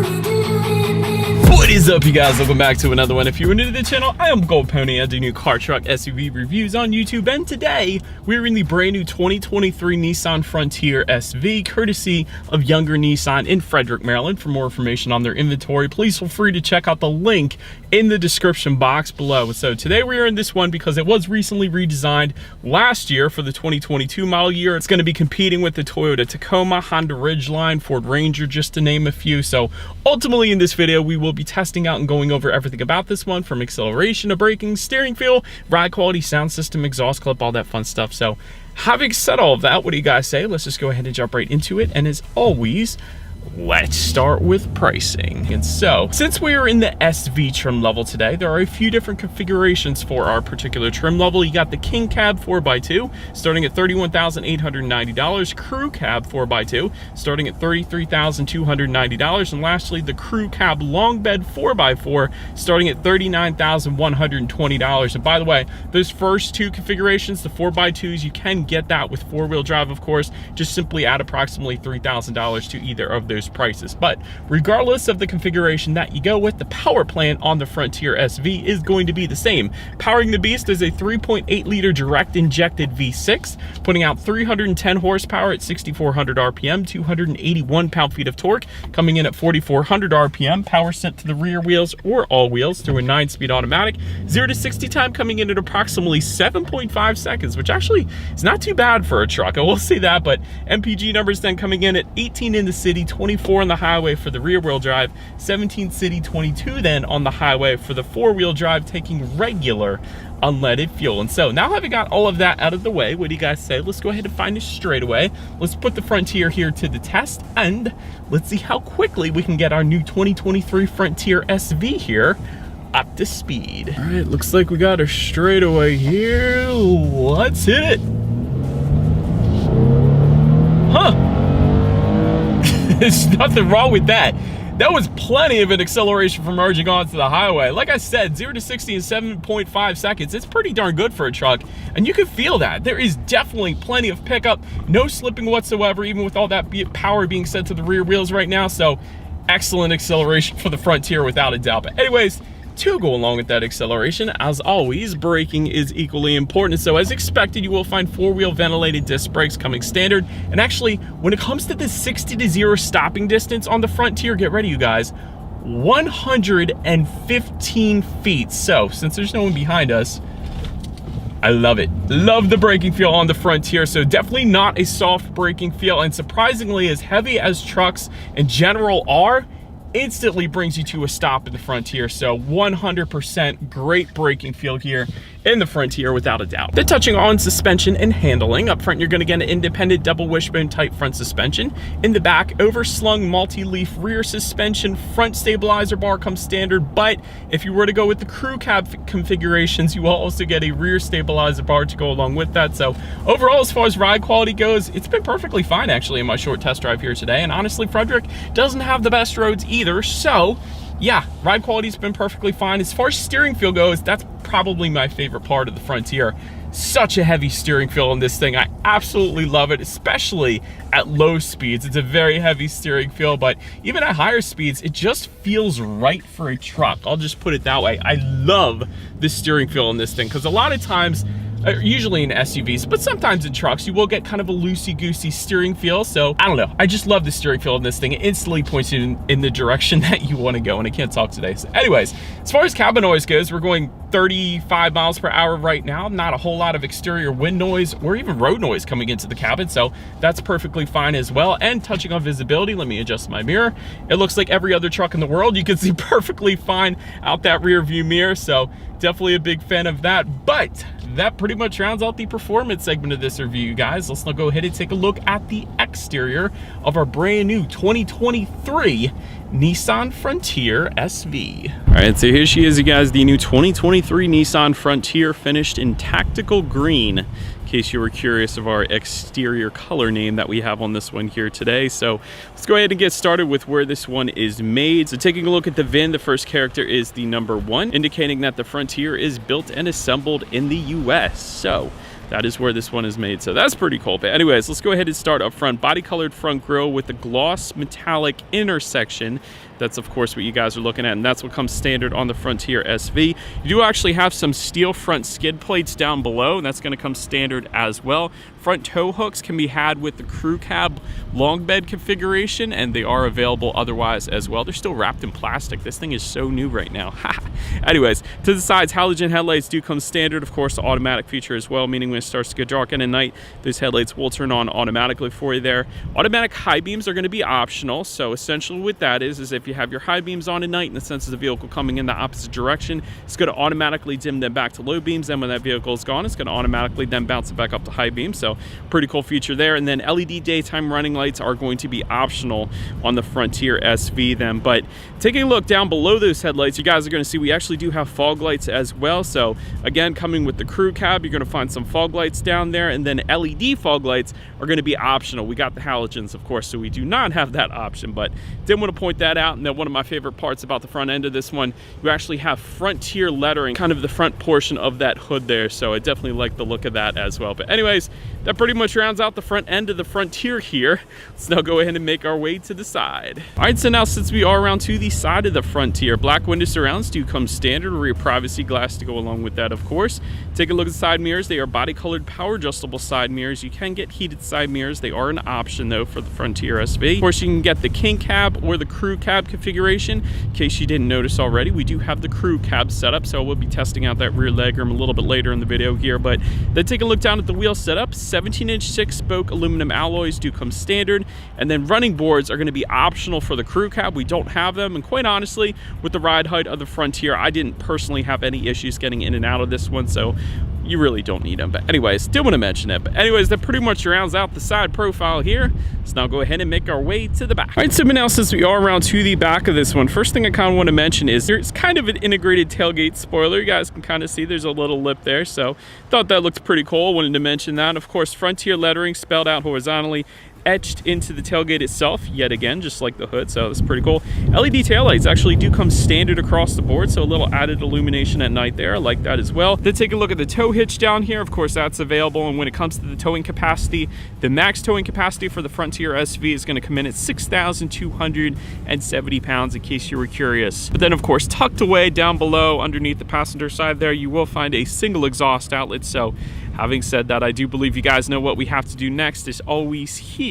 What is up, you guys? Welcome back to another one. If you're new to the channel, I am Gold Pony. I do new car, truck, SUV reviews on YouTube, and today we're in the brand new 2023 Nissan Frontier SV, courtesy of Younger Nissan in Frederick, Maryland. For more information on their inventory, please feel free to check out the link in the description box below. So today we are in this one because it was recently redesigned last year for the 2022 model year. It's going to be competing with the Toyota Tacoma, Honda Ridgeline, Ford Ranger, just to name a few. So ultimately in this video, we will be testing out and going over everything about this one, from acceleration to braking, steering feel, ride quality, sound system, exhaust clip, all that fun stuff. So having said all of that, what do you guys say? Let's just go ahead and jump right into it. And as always, let's start with pricing. And so, since we are in the SV trim level today, there are a few different configurations for our particular trim level. You got the King Cab 4x2 starting at $31,890, Crew Cab 4x2 starting at $33,290, and lastly the Crew Cab Long Bed 4x4 starting at $39,120. And by the way, those first two configurations, the 4x2s, you can get that with four-wheel drive, of course. Just simply add approximately $3,000 to either of those prices. But regardless of the configuration that you go with, the power plant on the Frontier SV is going to be the same. Powering the beast is a 3.8 liter direct injected V6, putting out 310 horsepower at 6,400 RPM, 281 pound-feet of torque, coming in at 4,400 RPM, power sent to the rear wheels or all wheels through a 9-speed automatic, 0 to 60 time coming in at approximately 7.5 seconds, which actually is not too bad for a truck, I will say that. But MPG numbers then coming in at 18 in the city, 24 on the highway for the rear wheel drive, 17 city, 22 then on the highway for the four-wheel drive, taking regular unleaded fuel. And so now having got all of that out of the way, what do you guys say? Let's go ahead and find a straightaway. Let's put the Frontier here to the test, and let's see how quickly we can get our new 2023 Frontier SV here up to speed. All right, looks like we got a straightaway here. Let's hit it. Huh. There's nothing wrong with that. That was plenty of an acceleration for merging onto the highway. Like I said, 0 to 60 in 7.5 seconds. It's pretty darn good for a truck, and you can feel that. There is definitely plenty of pickup, no slipping whatsoever, even with all that power being sent to the rear wheels right now. So excellent acceleration for the Frontier without a doubt. But anyways, to go along with that acceleration, as always, braking is equally important. So as expected, you will find four-wheel ventilated disc brakes coming standard. And actually, when it comes to the 60 to 0 stopping distance on the Frontier, get ready, you guys, 115 feet. So since there's no one behind us, I love it. Love the braking feel on the Frontier. So definitely not a soft braking feel, and surprisingly, as heavy as trucks in general are, instantly brings you to a stop in the Frontier. So 100% great braking feel here in the Frontier without a doubt. Then touching on suspension and handling, up front you're going to get an independent double wishbone type front suspension. In the back, overslung multi-leaf rear suspension. Front stabilizer bar comes standard, but if you were to go with the Crew Cab configurations, you will also get a rear stabilizer bar to go along with that. So overall, as far as ride quality goes, it's been perfectly fine actually in my short test drive here today. And honestly, Frederick doesn't have the best roads either, so yeah, ride quality's been perfectly fine. As far as steering feel goes, that's probably my favorite part of the Frontier. Such a heavy steering feel on this thing. I absolutely love it, especially at low speeds. It's a very heavy steering feel, but even at higher speeds, it just feels right for a truck. I'll just put it that way. I love the steering feel on this thing, because a lot of times, usually in SUVs, but sometimes in trucks, you will get kind of a loosey-goosey steering feel. So I don't know, I just love the steering feel in this thing. It instantly points you in the direction that you want to go, and I can't talk today. So anyways, as far as cabin noise goes, we're going 35 miles per hour right now. Not a whole lot of exterior wind noise or even road noise coming into the cabin, so that's perfectly fine as well. And touching on visibility, let me adjust my mirror. It looks like every other truck in the world. You can see perfectly fine out that rear view mirror, so definitely a big fan of that. But that pretty much rounds out the performance segment of this review, guys. Let's now go ahead and take a look at the exterior of our brand new 2023 Nissan Frontier SV. All right, so here she is, you guys, the new 2023 Nissan Frontier, finished in tactical green. case you were curious of our exterior color name that we have on this one here today. So let's go ahead and get started with where this one is made. So taking a look at the VIN, the first character is the number 1, indicating that the Frontier is built and assembled in the US. So that is where this one is made. So that's pretty cool. But anyways, let's go ahead and start up front. Body colored front grille with the gloss metallic intersection. That's of course what you guys are looking at, and that's what comes standard on the Frontier SV. You do actually have some steel front skid plates down below, and that's going to come standard as well. Front tow hooks can be had with the crew cab long bed configuration, and they are available otherwise as well. They're still wrapped in plastic. This thing is so new right now. Anyways, to the sides, halogen headlights do come standard. Of course, the automatic feature as well, meaning when it starts to get dark at night, those headlights will turn on automatically for you there. Automatic high beams are going to be optional. So essentially what that is if you have your high beams on at night and the sense of the vehicle coming in the opposite direction, it's going to automatically dim them back to low beams. And when that vehicle is gone, it's going to automatically then bounce it back up to high beams. So pretty cool feature there. And then LED daytime running lights are going to be optional on the Frontier SV then. But taking a look down below those headlights, you guys are going to see we actually do have fog lights as well. So again, coming with the crew cab, you're going to find some fog lights down there, and then LED fog lights are going to be optional. We got the halogens, of course, so we do not have that option, but didn't want to point that out. And then one of my favorite parts about the front end of this one, you actually have Frontier lettering, kind of the front portion of that hood there. So I definitely like the look of that as well. But anyways, that pretty much rounds out the front end of the Frontier here. Let's now go ahead and make our way to the side. All right, so now since we are around to the side of the Frontier, black window surrounds do come standard, rear privacy glass to go along with that, of course. Take a look at the side mirrors. They are body colored power adjustable side mirrors. You can get heated side mirrors. They are an option though for the Frontier SV. Of course, you can get the king cab or the crew cab configuration. In case you didn't notice already, we do have the crew cab setup, so we'll be testing out that rear legroom a little bit later in the video here. But then take a look down at the wheel setup. 17-inch 6-spoke aluminum alloys do come standard, and then running boards are going to be optional for the crew cab. We don't have them, and quite honestly, with the ride height of the Frontier, I didn't personally have any issues getting in and out of this one, so you really don't need them. But anyways, still want to mention it. But anyways, that pretty much rounds out the side profile here. Let's now go ahead and make our way to the back. All right, so now since we are around to the back of this one, first thing I kind of want to mention is there's kind of an integrated tailgate spoiler. You guys can kind of see there's a little lip there, so thought that looked pretty cool. Wanted to mention that. Of course, Frontier lettering spelled out horizontally, etched into the tailgate itself yet again, just like the hood, so that's pretty cool. LED taillights actually do come standard across the board, so a little added illumination at night there. I like that as well. Then take a look at the tow hitch down here. Of course, that's available, and when it comes to the towing capacity, the max towing capacity for the Frontier SV is going to come in at 6,270 pounds, in case you were curious. But then, of course, tucked away down below underneath the passenger side there, you will find a single exhaust outlet. So having said that, I do believe you guys know what we have to do next. Is always here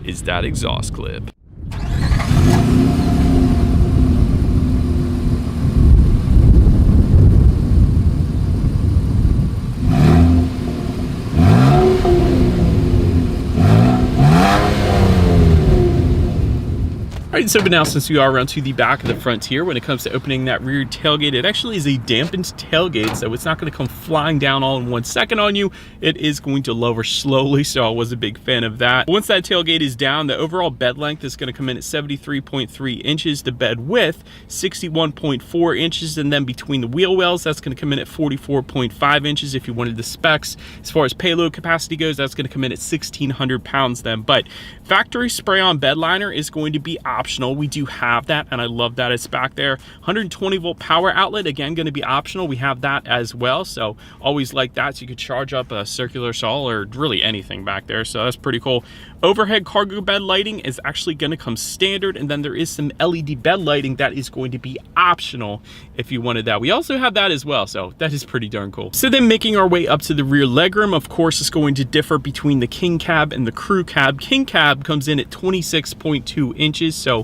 is that exhaust clip. All right, so but now since we are around to the back of the Frontier, when it comes to opening that rear tailgate, it actually is a dampened tailgate, so it's not going to come flying down all in 1 second on you. It is going to lower slowly, so I was a big fan of that. Once that tailgate is down, the overall bed length is going to come in at 73.3 inches, the bed width 61.4 inches, and then between the wheel wells, that's going to come in at 44.5 inches if you wanted the specs. As far as payload capacity goes, that's going to come in at 1,600 pounds then. But factory spray-on bed liner is going to be optional. We do have that, and I love that it's back there. 120 volt power outlet, again, going to be optional. We have that as well, so always like that. So you could charge up a circular saw or really anything back there, so that's pretty cool. Overhead cargo bed lighting is actually going to come standard, and then there is some LED bed lighting that is going to be optional if you wanted that. We also have that as well, so that is pretty darn cool. So then making our way up to the rear legroom, of course, is going to differ between the king cab and the crew cab. King cab comes in at 26.2 inches, so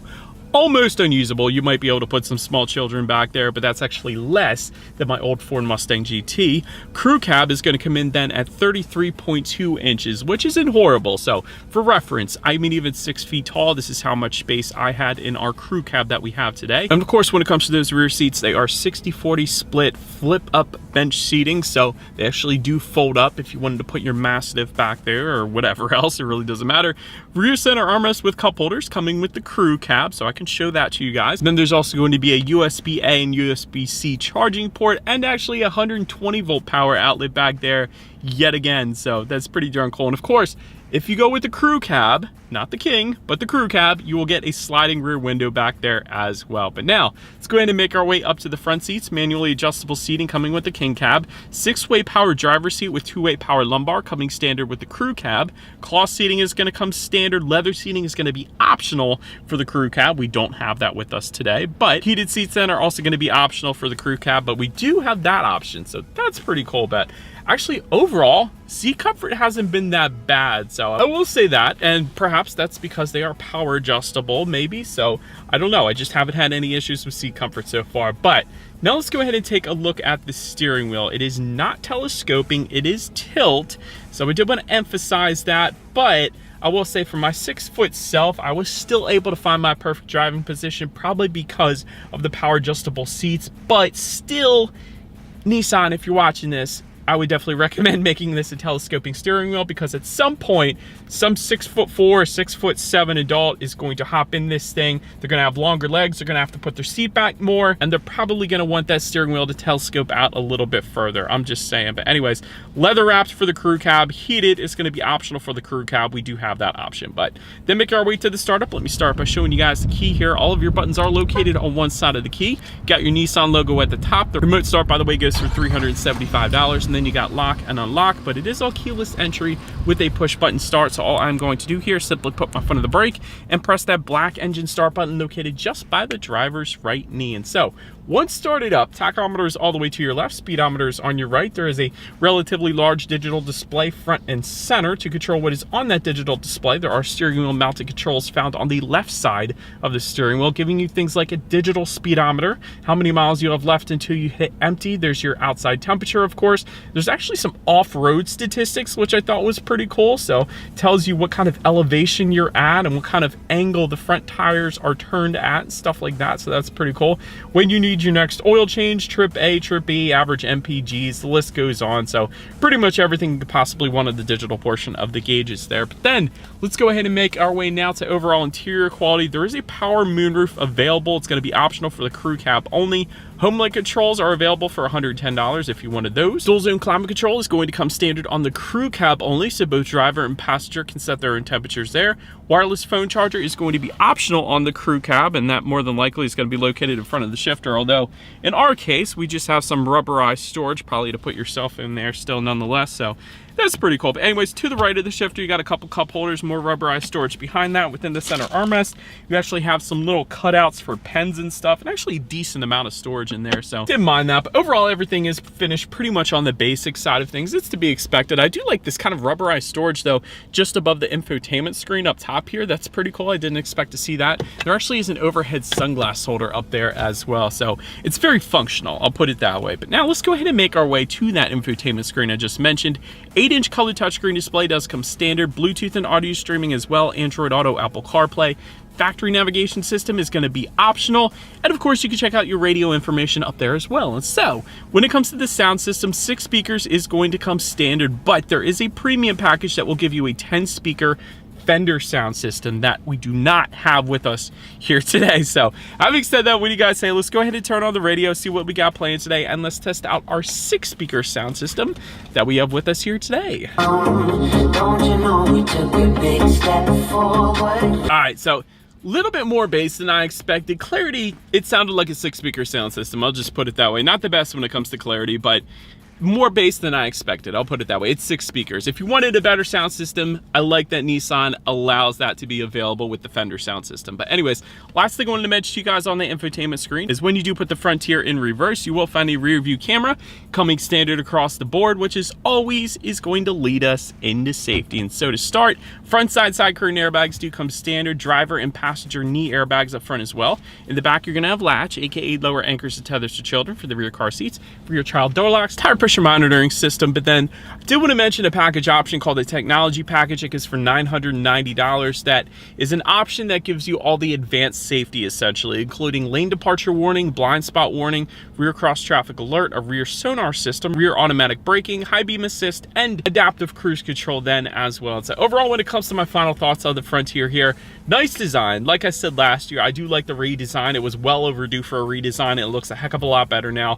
almost unusable. You might be able to put some small children back there, but that's actually less than my old Ford Mustang GT. Crew cab is going to come in then at 33.2 inches, which isn't horrible. So for reference, I'm even 6 feet tall. This is how much space I had in our crew cab that we have today. And of course, when it comes to those rear seats, they are 60-40 split flip up bench seating. So they actually do fold up if you wanted to put your Mastiff back there or whatever else. It really doesn't matter. Rear center armrest with cup holders coming with the crew cab, so I can show that to you guys. And then there's also going to be a USB-A and USB-C charging port, and actually a 120 volt power outlet back there yet again, so that's pretty darn cool. And of course, If you go with the crew cab, not the King, but the crew cab, you will get a sliding rear window back there as well. But now, let's go ahead and make our way up to the front seats. Manually adjustable seating coming with the King cab. 6-way power driver's seat with 2-way power lumbar coming standard with the crew cab. Cloth seating is going to come standard. Leather seating is going to be optional for the crew cab. We don't have that with us today, but heated seats then are also going to be optional for the crew cab, but we do have that option, so that's pretty cool. But actually, overall, seat comfort hasn't been that bad, so I will say that, and perhaps that's because they are power adjustable, maybe, so I don't know. I just haven't had any issues with seat comfort so far. But now let's go ahead and take a look at the steering wheel. It is not telescoping, it is tilt, so we did want to emphasize that, but I will say for my 6-foot self, I was still able to find my perfect driving position, probably because of the power adjustable seats. But still, Nissan, if you're watching this, I would definitely recommend making this a telescoping steering wheel, because at some point, some 6'4", 6'7" adult is going to hop in this thing. They're going to have longer legs. They're going to have to put their seat back more, and they're probably going to want that steering wheel to telescope out a little bit further. I'm just saying. But anyways, leather wrapped for the crew cab. Heated is going to be optional for the crew cab. We do have that option. But then make our way to the startup. Let me start by showing you guys the key here. All of your buttons are located on one side of the key. Got your Nissan logo at the top. The remote start, by the way, goes for $375, and then you got lock and unlock, but it is all keyless entry with a push button start. So all I'm going to do here is simply put my foot on the brake and press that black engine start button located just by the driver's right knee. And so once started up, tachometer is all the way to your left, speedometer is on your right. There is a relatively large digital display front and center to control what is on that digital display. There are steering wheel mounted controls found on the left side of the steering wheel, giving you things like a digital speedometer, how many miles you have left until you hit empty. There's your outside temperature, of course. There's actually some off-road statistics, which I thought was pretty cool. So tells you what kind of elevation you're at and what kind of angle the front tires are turned at, stuff like that. So that's pretty cool. When you need your next oil change, trip A, trip B, average MPGs, the list goes on. So pretty much everything you could possibly want of the digital portion of the gauges there. But then let's go ahead and make our way now to overall interior quality. There is a power moonroof available. It's going to be optional for the crew cab only. Home light controls are available for $110 if you wanted those. Dual zone climate control is going to come standard on the crew cab only, so both driver and passenger can set their own temperatures there. Wireless phone charger is going to be optional on the crew cab, and that more than likely is going to be located in front of the shifter, although in our case, we just have some rubberized storage, probably to put yourself in there still nonetheless, so that's pretty cool. But anyways, to the right of the shifter, you got a couple cup holders, more rubberized storage behind that. Within the center armrest, you actually have some little cutouts for pens and stuff, and actually a decent amount of storage in there, so didn't mind that. But overall, everything is finished pretty much on the basic side of things. It's to be expected. I do like this kind of rubberized storage, though, just above the infotainment screen up top here. That's pretty cool. I didn't expect to see that. There actually is an overhead sunglass holder up there as well, so it's very functional, I'll put it that way. But now let's go ahead and make our way to that infotainment screen I just mentioned. 8-inch color touchscreen display does come standard. Bluetooth and audio streaming as well. Android Auto, Apple CarPlay. Factory navigation system is going to be optional. And of course, you can check out your radio information up there as well. And so, when it comes to the sound system, 6 speakers is going to come standard, but there is a premium package that will give you a 10-speaker Fender sound system that we do not have with us here today. So having said that, what do you guys say? Let's go ahead and turn on the radio, see what we got playing today, and let's test out our 6-speaker sound system that we have with us here today. Don't you know we took a big step forward? All right, so little bit more bass than I expected. Clarity, it sounded like a 6-speaker sound system. I'll just put it that way. Not the best when it comes to clarity, but more bass than I expected. I'll put it that way. It's 6 speakers. If you wanted a better sound system, I like that Nissan allows that to be available with the Fender sound system. But anyways, last thing I wanted to mention to you guys on the infotainment screen is when you do put the Frontier in reverse, you will find a rear view camera coming standard across the board, which is always going to lead us into safety. And so to start, front side curtain airbags do come standard. Driver and passenger knee airbags up front as well. In the back, you're going to have latch, aka lower anchors and tethers to children for the rear car seats. For your child door locks, tire pressure monitoring system. But then I did want to mention a package option called a technology package. It is for $990. That is an option that gives you all the advanced safety, essentially, including lane departure warning, blind spot warning, rear cross traffic alert, a rear sonar system, rear automatic braking, high beam assist, and adaptive cruise control then as well. So overall, when it comes to my final thoughts on the Frontier here, nice design. Like I said last year, I do like the redesign. It was well overdue for a redesign. It looks a heck of a lot better now.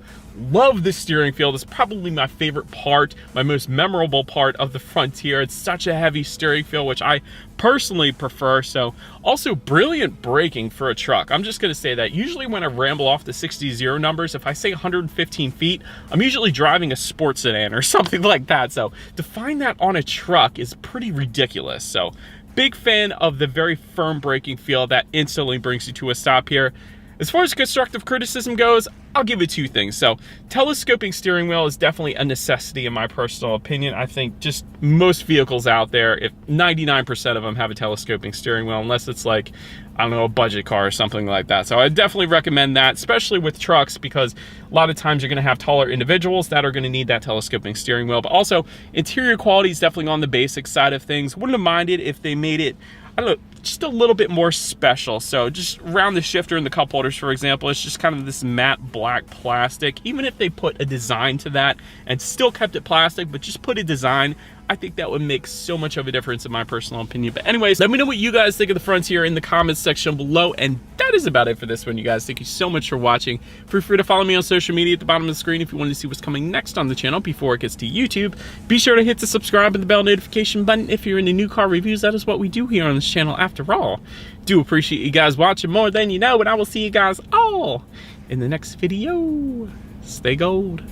Love the steering feel. This is probably probably my favorite part, my most memorable part of the Frontier. It's such a heavy steering feel, which I personally prefer. So also brilliant braking for a truck. I'm just gonna say that usually when I ramble off the 60-0 numbers, if I say 115 feet, I'm usually driving a sports sedan or something like that. So to find that on a truck is pretty ridiculous. So big fan of the very firm braking feel that instantly brings you to a stop here. As far as constructive criticism goes, I'll give it two things. So telescoping steering wheel is definitely a necessity in my personal opinion. I think just most vehicles out there, if 99% of them have a telescoping steering wheel, unless it's like, I don't know, a budget car or something like that. So I definitely recommend that, especially with trucks, because a lot of times you're gonna have taller individuals that are gonna need that telescoping steering wheel. But also interior quality is definitely on the basic side of things. Wouldn't have minded if they made it, I don't know, just a little bit more special. So just around the shifter and the cup holders, for example, it's just kind of this matte black plastic. Even if they put a design to that and still kept it plastic, but just put a design, I think that would make so much of a difference in my personal opinion. But anyways, let me know what you guys think of the Frontier in the comments section below. And that is about it for this one, you guys. Thank you so much for watching. Feel free to follow me on social media at the bottom of the screen if you want to see what's coming next on the channel before it gets to YouTube. Be sure to hit the subscribe and the bell notification button if you're into new car reviews. That is what we do here on this channel after all. Do appreciate you guys watching more than you know, and I will see you guys all in the next video. Stay gold.